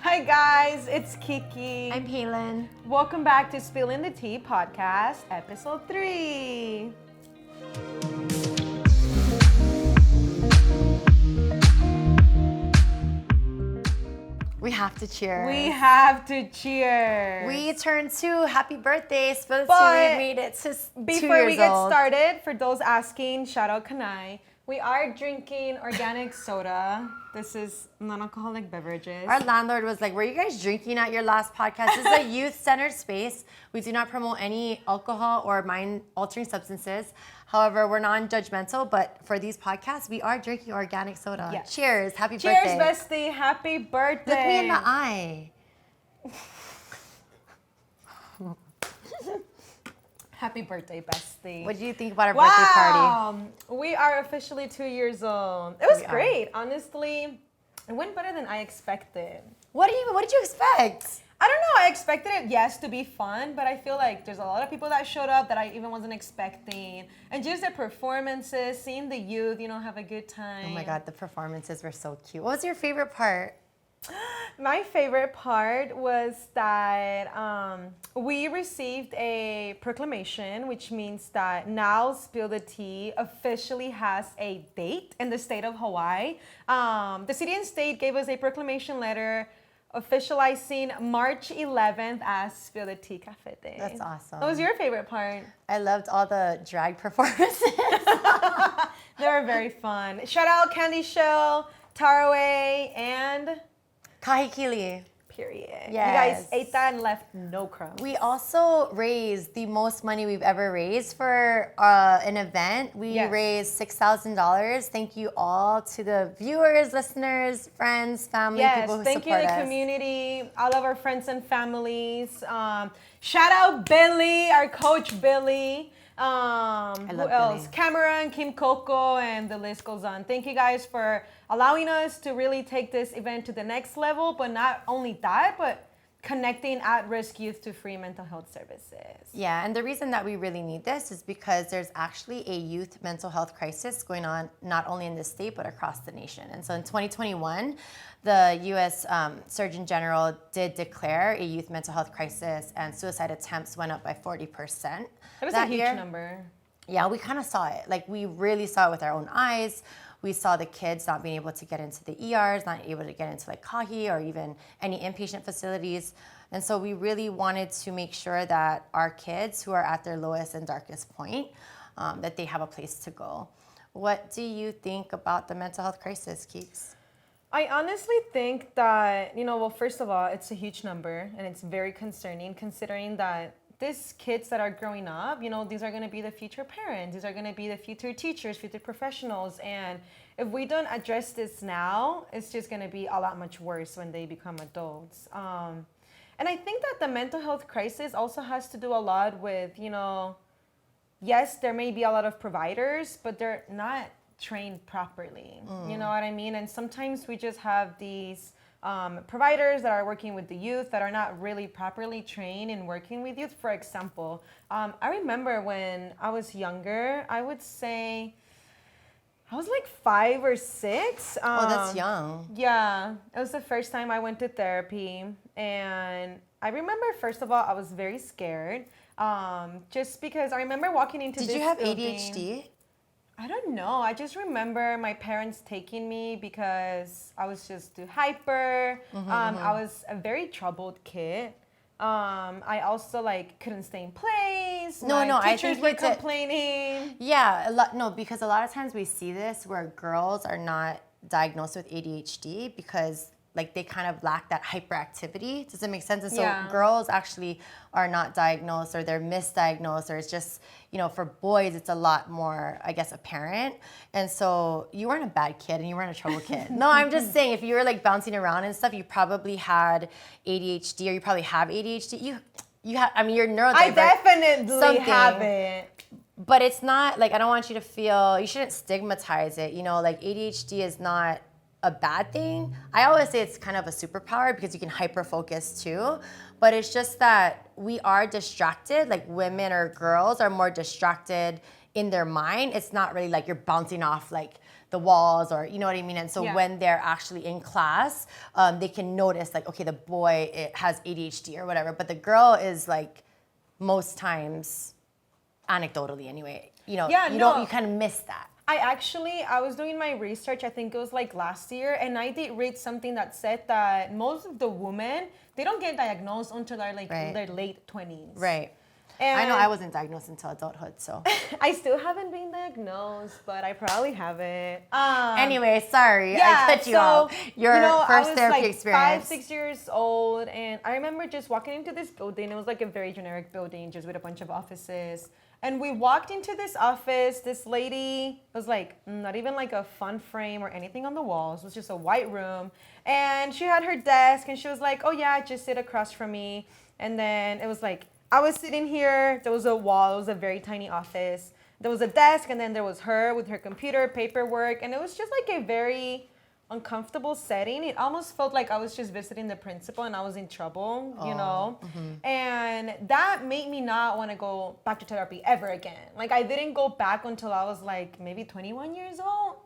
Hi guys, it's Kiki. I'm Haylin. Welcome back to Spilling the Tea podcast, episode 3. We have to cheer. We have to cheers. We turned 2. Happy birthday, Spill the But Tea. We made it to 2 before we years get old. started, for those asking, shout out Kanai. We are drinking organic soda. This is non-alcoholic beverages. Our landlord was like, were you guys drinking at your last podcast? This is a youth-centered space. We do not promote any alcohol or mind-altering substances. However, we're non-judgmental, but for these podcasts, we are drinking organic soda. Yes. Cheers. Happy Cheers, birthday. bestie. Happy birthday. Look me in the eye. Happy birthday, bestie. What do you think about our birthday party? We are officially 2 years old. It was We are. great. Honestly, it went better than I expected. What did you expect? I don't know. I expected it, yes, to be fun, but I feel like there's a lot of people that showed up that I even wasn't expecting. And just the performances, seeing the youth, have a good time. Oh my God, the performances were so cute. What was your favorite part? My favorite part was that we received a proclamation, which means that now Spill the Tea officially has a date in the state of Hawaii. The city and state gave us a proclamation letter officializing March 11th as Spill the Tea Cafe Day. That's awesome. What was your favorite part? I loved all the drag performances. They were very fun. Shout out Candy Shell, Taraway, and Kahikili. period. Yes. You guys ate that and left no crumbs. We also raised the most money we've ever raised for an event. We Yes. raised $6,000. Thank you all to the viewers, listeners, friends, family, people who thank you support the us. community, all of our friends and families. Shout out Billy, our coach Billy. Who love else? Billy. Cameron, Kim Coco, and the list goes on. Thank you guys for allowing us to really take this event to the next level, but not only that, but connecting at-risk youth to free mental health services. Yeah, and the reason that we really need this is because there's actually a youth mental health crisis going on not only in the state but across the nation. And so in 2021, the U.S. Surgeon General did declare a youth mental health crisis, and suicide attempts went up by 40%. That was that a huge year. number. Yeah, we kind of saw it. Like, we really saw it with our own eyes. We saw the kids not being able to get into the ERs, not able to get into like Kahi or even any inpatient facilities. And so we really wanted to make sure that our kids who are at their lowest and darkest point, that they have a place to go. What do you think about the mental health crisis, Keeks? I honestly think that, well, first of all, it's a huge number and it's very concerning considering that these kids that are growing up, these are going to be the future parents. These are going to be the future teachers, future professionals. And if we don't address this now, it's just going to be a lot much worse when they become adults. And I think that the mental health crisis also has to do a lot with, yes, there may be a lot of providers, but they're not trained properly. You know what I mean? And sometimes we just have these providers that are working with the youth that are not really properly trained in working with youth. For example, I remember when I was younger, I would say I was like 5 or 6. Oh, that's young. Yeah, it was the first time I went to therapy. And I remember, first of all, I was very scared. Just because I remember walking into this Did you have building. ADHD? I don't know. I just remember my parents taking me because I was just too hyper. I was a very troubled kid. I also couldn't stay in place. My teachers were complaining. Yeah, because a lot of times we see this where girls are not diagnosed with ADHD because they kind of lack that hyperactivity. Does it make sense? And so girls actually are not diagnosed, or they're misdiagnosed, or it's just, for boys, it's a lot more, I guess, apparent. And so you weren't a bad kid and you weren't a trouble kid. No, I'm just saying, if you were bouncing around and stuff, you probably had ADHD, or you probably have ADHD. You have, you're neurodivergent. I definitely have it. But it's not, I don't want you to feel, you shouldn't stigmatize it. ADHD is not a bad thing. I always say it's kind of a superpower because you can hyper focus too, but it's just that we are distracted. Women or girls are more distracted in their mind. It's not really you're bouncing off the walls, or you know what I mean? And so Yeah. when they're actually in class, they can notice like, okay, the boy has ADHD or whatever, but the girl is like most times, anecdotally anyway, you kind of miss that. I was doing my research, I think it was like last year, and I did read something that said that most of the women, they don't get diagnosed until they're like in their late 20s. Right. And I know I wasn't diagnosed until adulthood, so. I still haven't been diagnosed, but I probably haven't. Anyway, sorry, I cut you off. Your first therapy experience. 5, 6 years old, and I remember just walking into this building. It was like a very generic building, just with a bunch of offices. And we walked into this office. This lady was like, not even like a fun frame or anything on the walls. It was just a white room. And she had her desk, and she was like, oh yeah, just sit across from me. And then it was like, I was sitting here. There was a wall. It was a very tiny office. There was a desk, and then there was her with her computer, paperwork. And it was just like a very uncomfortable setting. It almost felt like I was just visiting the principal and I was in trouble, you know? Mm-hmm. And that made me not want to go back to therapy ever again. Like, I didn't go back until I was like maybe 21 years old.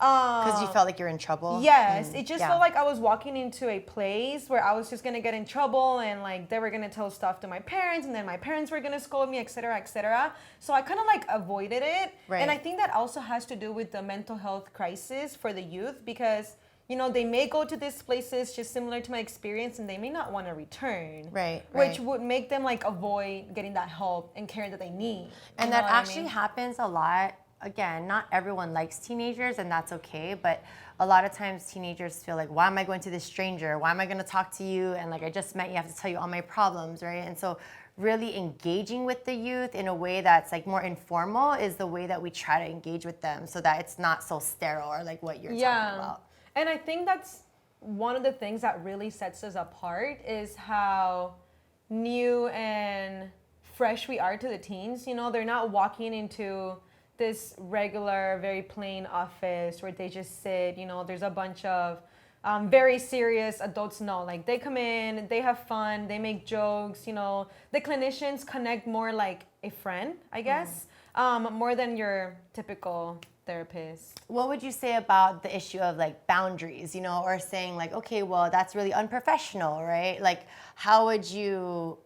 Because you felt like you're in trouble? Yes. It just felt like I was walking into a place where I was just going to get in trouble, and like they were going to tell stuff to my parents, and then my parents were going to scold me, et cetera, et cetera. So I kind of like avoided it. Right. And I think that also has to do with the mental health crisis for the youth, because you know, they may go to these places just similar to my experience, and they may not want to return. Right. Which would make them like avoid getting that help and care that they need. And that actually happens a lot. Again, not everyone likes teenagers, and that's okay, but a lot of times teenagers feel like, why am I going to this stranger? Why am I going to talk to you? And like, I just met you, I have to tell you all my problems, right? And so really engaging with the youth in a way that's like more informal is the way that we try to engage with them, so that it's not so sterile or like what you're talking about. And I think that's one of the things that really sets us apart, is how new and fresh we are to the teens. You know, they're not walking into this regular, very plain office where they just sit. You know, there's a bunch of very serious adults. No, like they come in, they have fun, they make jokes. You know, the clinicians connect more like a friend, I guess, more than your typical therapist. What would you say about the issue of like boundaries, you know, or saying like, okay, well, that's really unprofessional, right? Like, how would you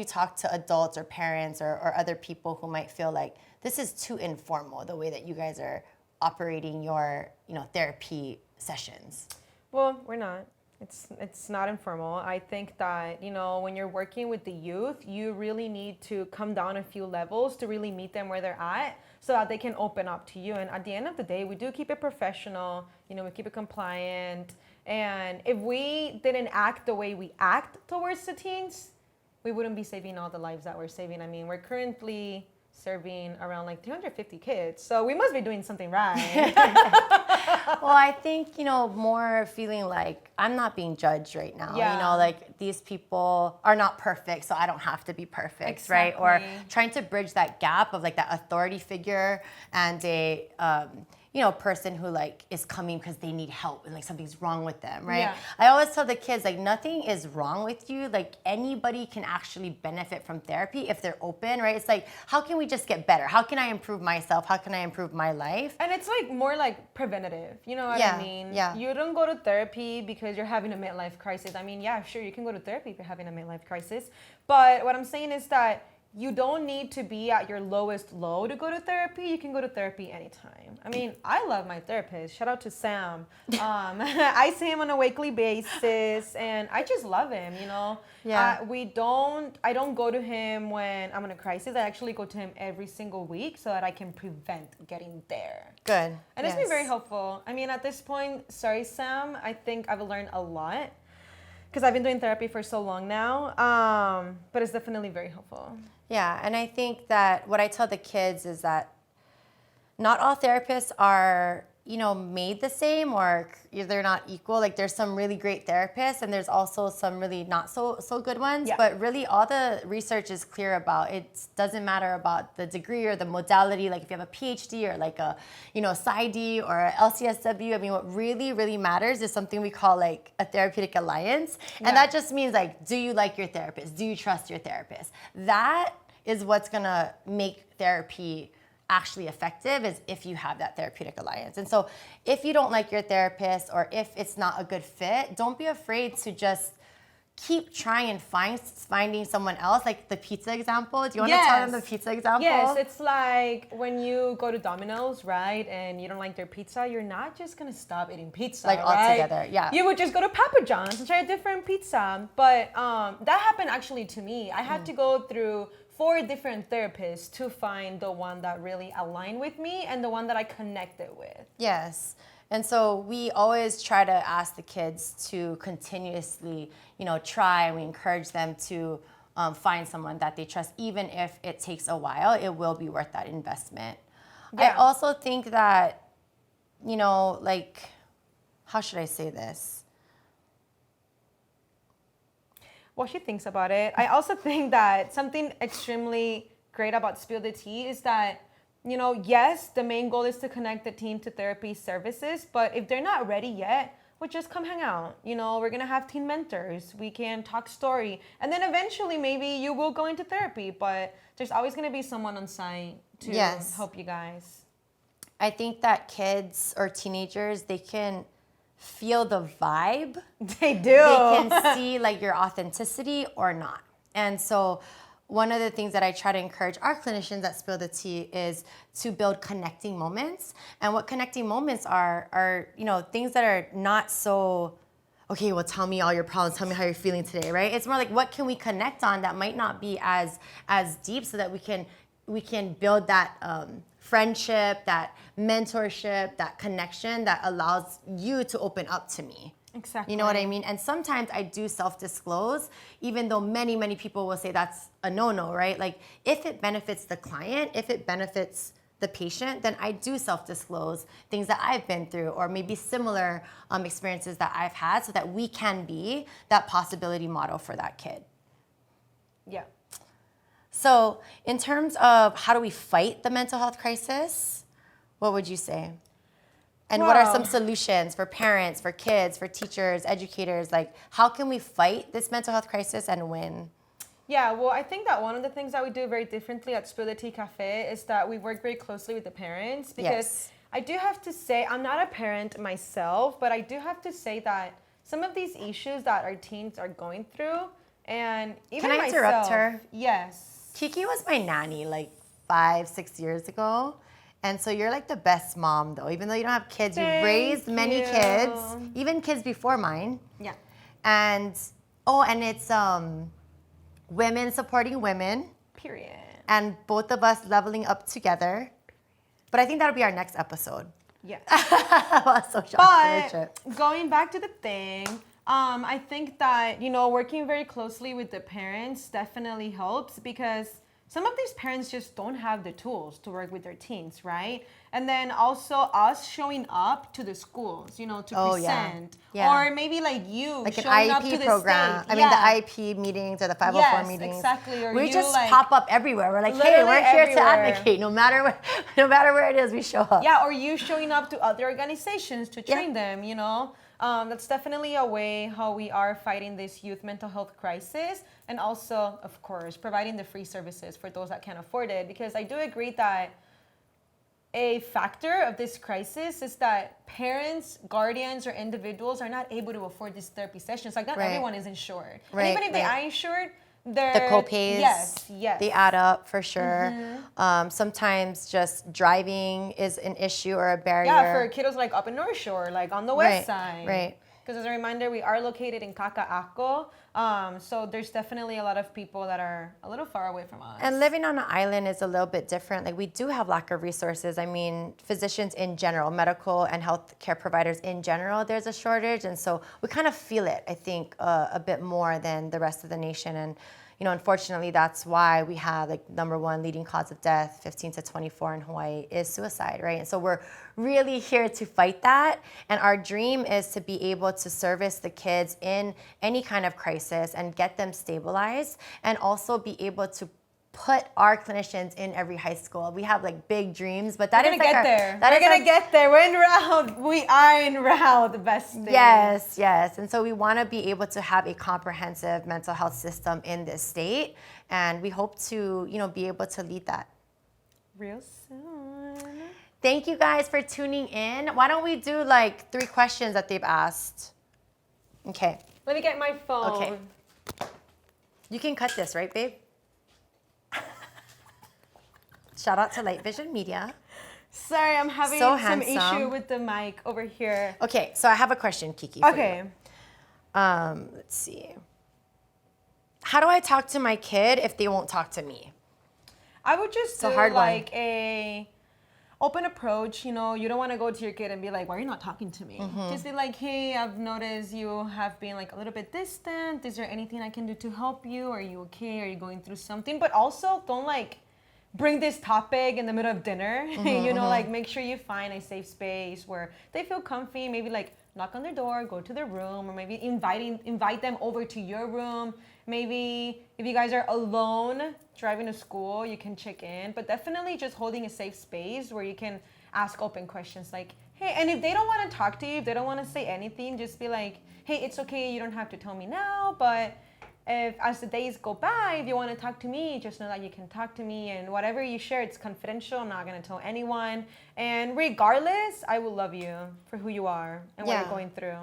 talk to adults or parents or other people who might feel like this is too informal, the way that you guys are operating your, you know, therapy sessions? Well, we're not. It's not informal. I think that, you know, when you're working with the youth, you really need to come down a few levels to really meet them where they're at, so that they can open up to you. And at the end of the day, we do keep it professional, you know, we keep it compliant. And if we didn't act the way we act towards the teens, we wouldn't be saving all the lives that we're saving. I mean, we're currently serving around like 350 kids, so we must be doing something right. Well, I think, you know, more feeling like I'm not being judged right now. You know, like these people are not perfect, so I don't have to be perfect, right? Or trying to bridge that gap of like that authority figure and a you know, person who like is coming because they need help and like something's wrong with them, right? Yeah. I always tell the kids, like, nothing is wrong with you. Like, anybody can actually benefit from therapy if they're open, right? It's like, how can we just get better? How can I improve myself? How can I improve my life? And it's like more like preventative, you know what I mean? Yeah. You don't go to therapy because you're having a midlife crisis. I mean, yeah, sure, you can go to therapy if you're having a midlife crisis. But what I'm saying is that you don't need to be at your lowest low to go to therapy. You can go to therapy anytime. I mean, I love my therapist. Shout out to Sam. I see him on a weekly basis, and I just love him, you know? Yeah. I don't go to him when I'm in a crisis. I actually go to him every single week so that I can prevent getting there. Good. And it's been very helpful. I mean, at this point, sorry, Sam, I think I've learned a lot because I've been doing therapy for so long now, but it's definitely very helpful. Yeah, and I think that what I tell the kids is that not all therapists are, you know, made the same, or they're not equal. Like, there's some really great therapists, and there's also some really not so good ones. Yeah. But really, all the research is clear about it. Doesn't matter about the degree or the modality. Like, if you have a PhD or like a, you know, PsyD or LCSW. I mean, what really, really matters is something we call like a therapeutic alliance, and that just means like, do you like your therapist? Do you trust your therapist? That is what's gonna make therapy actually effective is if you have that therapeutic alliance. And so if you don't like your therapist or if it's not a good fit, don't be afraid to just keep trying and finding someone else. Like the pizza example. Do you want to tell them the pizza example? Yes, it's like when you go to Domino's, right, and you don't like their pizza, you're not just gonna stop eating pizza, like right? altogether, yeah. You would just go to Papa John's and try a different pizza. But that happened actually to me. I had to go through 4 different therapists to find the one that really aligned with me and the one that I connected with. Yes. And so we always try to ask the kids to continuously, try, and we encourage them to find someone that they trust, even if it takes a while. It will be worth that investment. Yeah. I also think that, how should I say this? While she thinks about it, I also think that something extremely great about Spill the Tea is that, yes, the main goal is to connect the team to therapy services, but if they're not ready yet, we'll just come hang out. We're going to have teen mentors. We can talk story. And then eventually maybe you will go into therapy, but there's always going to be someone on site to help you guys. I think that kids or teenagers, they can feel the vibe. They do. They can see your authenticity or not. And so one of the things that I try to encourage our clinicians at Spill the Tea is to build connecting moments. And what connecting moments are things that are not so, okay, well, tell me all your problems, tell me how you're feeling today, right? It's more like, what can we connect on that might not be as deep, so that we can build that friendship, that mentorship, that connection that allows you to open up to me. Exactly. You know what I mean? And sometimes I do self-disclose, even though many, many people will say that's a no-no, right? Like, if it benefits the client, if it benefits the patient, then I do self-disclose things that I've been through, or maybe similar experiences that I've had, so that we can be that possibility model for that kid. Yeah. So in terms of how do we fight the mental health crisis, what would you say? And what are some solutions for parents, for kids, for teachers, educators? Like, how can we fight this mental health crisis and win? Yeah, well, I think that one of the things that we do very differently at Spill the Tea Cafe is that we work very closely with the parents, because I do have to say, I'm not a parent myself, but I do have to say that some of these issues that our teens are going through, and even Can I interrupt her? Yes. Kiki was my nanny 5-6 years ago. And so you're the best mom, though. Even though you don't have kids, you've raised many kids, even kids before mine. Yeah. And it's women supporting women. Period. And both of us leveling up together. But I think that'll be our next episode. Yes. Social entrepreneurship. But going back to the thing, I think that, working very closely with the parents definitely helps, because some of these parents just don't have the tools to work with their teens, right? And then also us showing up to the schools, to present. Yeah. Or maybe you like showing an up to IEP the program. state. I mean, the IEP meetings or the 504 meetings. Yes, exactly. Or we just pop up everywhere. We're like, hey, we're here to advocate. No matter where it is, we show up. Yeah, or you showing up to other organizations to train them, That's definitely a way how we are fighting this youth mental health crisis. And also, of course, providing the free services for those that can't afford it. Because I do agree that a factor of this crisis is that parents, guardians, or individuals are not able to afford these therapy sessions. Not everyone is insured. And even if they are insured, the co-pays, yes, they add up for sure. Sometimes just driving is an issue or a barrier. Yeah, for kiddos up in North Shore, on the west side. Right. Because as a reminder, we are located in Kaka'ako, so there's definitely a lot of people that are a little far away from us. And living on an island is a little bit different. We do have lack of resources. I mean, physicians in general, medical and health care providers in general, there's a shortage. And so we kind of feel it, I think, a bit more than the rest of the nation. And unfortunately, that's why we have number one leading cause of death, 15 to 24 in Hawaii, is suicide, right? And so we're really here to fight that. And our dream is to be able to service the kids in any kind of crisis and get them stabilized, and also be able to put our clinicians in every high school. We have big dreams, but that is We're gonna get there. We're en route. We are en route, bestie. Yes. And so we want to be able to have a comprehensive mental health system in this state, and we hope to, be able to lead that. real soon. Thank you guys for tuning in. Why don't we do like 3 questions that they've asked? Okay. Let me get my phone. Okay. You can cut this, right, babe? Shout out to Light Vision Media. Sorry, I'm having So some handsome. issue with the mic over here. Okay, so I have a question, Kiki. For Okay. you. Let's see. How do I talk to my kid if they won't talk to me? I would just do like a open approach. You know, you don't want to go to your kid and be like, why are you not talking to me? Just be like, hey, I've noticed you have been like a little bit distant. Is there anything I can do to help you? Are you okay? Are you going through something? But also don't like bring this topic in the middle of dinner. You know, like make sure you find a safe space where they feel comfy. Maybe like knock on their door, go to their room, or maybe invite them over to your room. Maybe if you guys are alone driving to school, you can check in, but definitely just holding a safe space where you can ask open questions like, hey, and if they don't want to talk to you, if they don't want to say anything, just be like, hey, it's okay, you don't have to tell me now, but if as the days go by, if you want to talk to me, just know that you can talk to me, and whatever you share, it's confidential. I'm not going to tell anyone. And regardless, I will love you for who you are and what you're going through.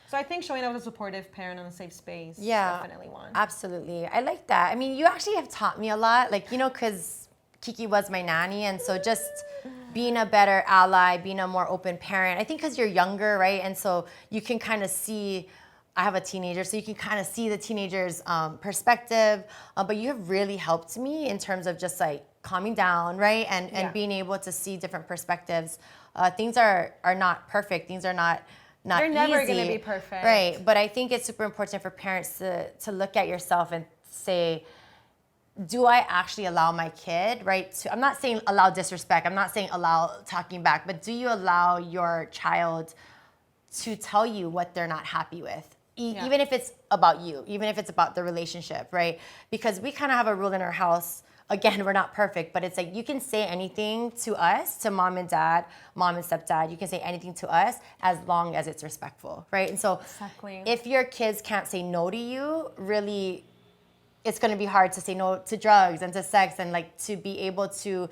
So I think showing up as a supportive parent in a safe space is definitely one. Absolutely. I like that. I mean, you actually have taught me a lot, like, you know, because Kiki was my nanny. And so just being a better ally, being a more open parent, I think because you're younger, right? And so you can kind of see, I have a teenager, so you can kind of see the teenager's perspective. But you have really helped me in terms of just like calming down, right? And being able to see different perspectives. Things are not perfect. Things are not They're easy. never going to be perfect. Right. But I think it's super important for parents to look at yourself and say, do I actually allow my kid, right? I'm not saying allow disrespect. I'm not saying allow talking back, but do you allow your child to tell you what they're not happy with? Even if it's about you, even if it's about the relationship, right? Because we kind of have a rule in our house. Again, we're not perfect, but it's like you can say anything to us, to mom and dad, mom and stepdad. You can say anything to us as long as it's respectful, right? And so if your kids can't say no to you, really, it's going to be hard to say no to drugs and to sex and like to be able to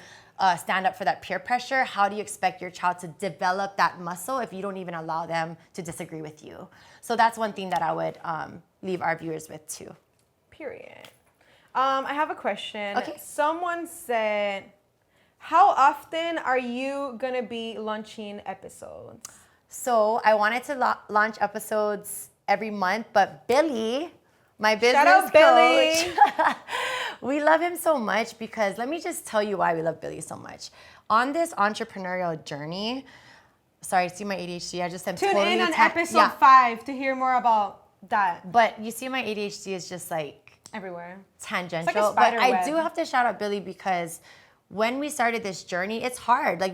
stand up for that peer pressure. How do you expect your child to develop that muscle if you don't even allow them to disagree with you? So that's one thing that I would leave our viewers with too. Period. I have a question. Okay. Someone said, how often are you going to be launching episodes? So I wanted to launch episodes every month, but Billy, my business Shout out coach, Billy. we love him so much because let me just tell you why we love Billy so much. On this entrepreneurial journey, sorry, see my ADHD, I just am Tune totally in on episode 5 to hear more about that. But you see my ADHD is just like everywhere. Tangential. It's like a spider but web. I do have to shout out Billy because when we started this journey, it's hard. Like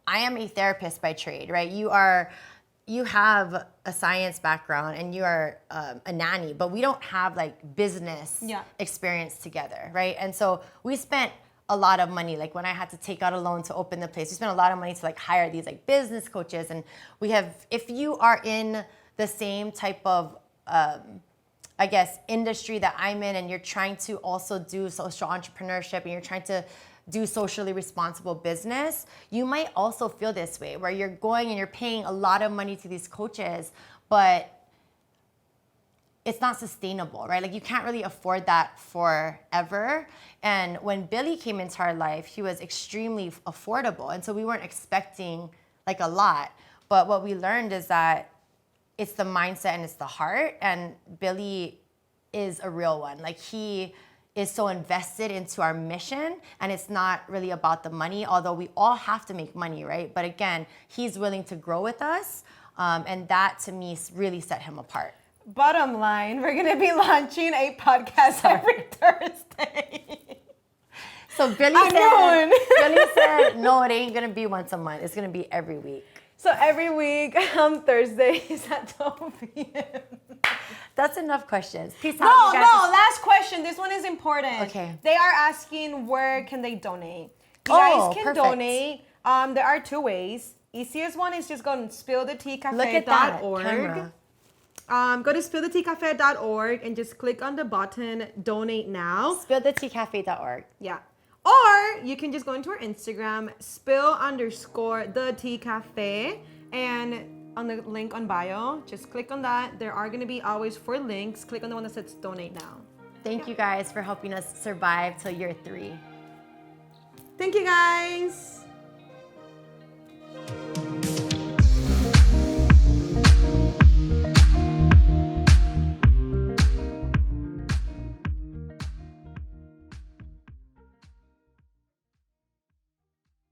I am a therapist by trade, right? You have a science background and you are a nanny, but we don't have like business experience together, right? And so we spent a lot of money. Like when I had to take out a loan to open the place, we spent a lot of money to like hire these like business coaches. And we have, if you are in the same type of, I guess, industry that I'm in and you're trying to also do social entrepreneurship and you're trying to do socially responsible business, you might also feel this way where you're going and you're paying a lot of money to these coaches, but it's not sustainable, right? Like you can't really afford that forever. And when Billy came into our life, he was extremely affordable. And so we weren't expecting like a lot. But what we learned is that it's the mindset and it's the heart. And Billy is a real one. Like he is so invested into our mission, and it's not really about the money, although we all have to make money, right? But again, he's willing to grow with us. And that to me really set him apart. Bottom line, we're going to be launching a podcast every Thursday. So Billy said, no, it ain't going to be once a month. It's going to be every week. So every week on Thursdays at 12 p.m. That's enough questions. Peace out. No, last question. This one is important. Okay. They are asking where can they donate. You guys can donate. There are 2 ways. Easiest one is just go to spilltheteacafe.org. Look at that camera. Go to spilltheteacafe.org and just click on the button Donate Now. Spilltheteacafe.org. Yeah. Or you can just go into our Instagram, spill_the tea cafe, and on the link on bio, just click on that. There are gonna be always 4 links. Click on the one that says donate now. Thank you guys for helping us survive till year 3. Thank you guys.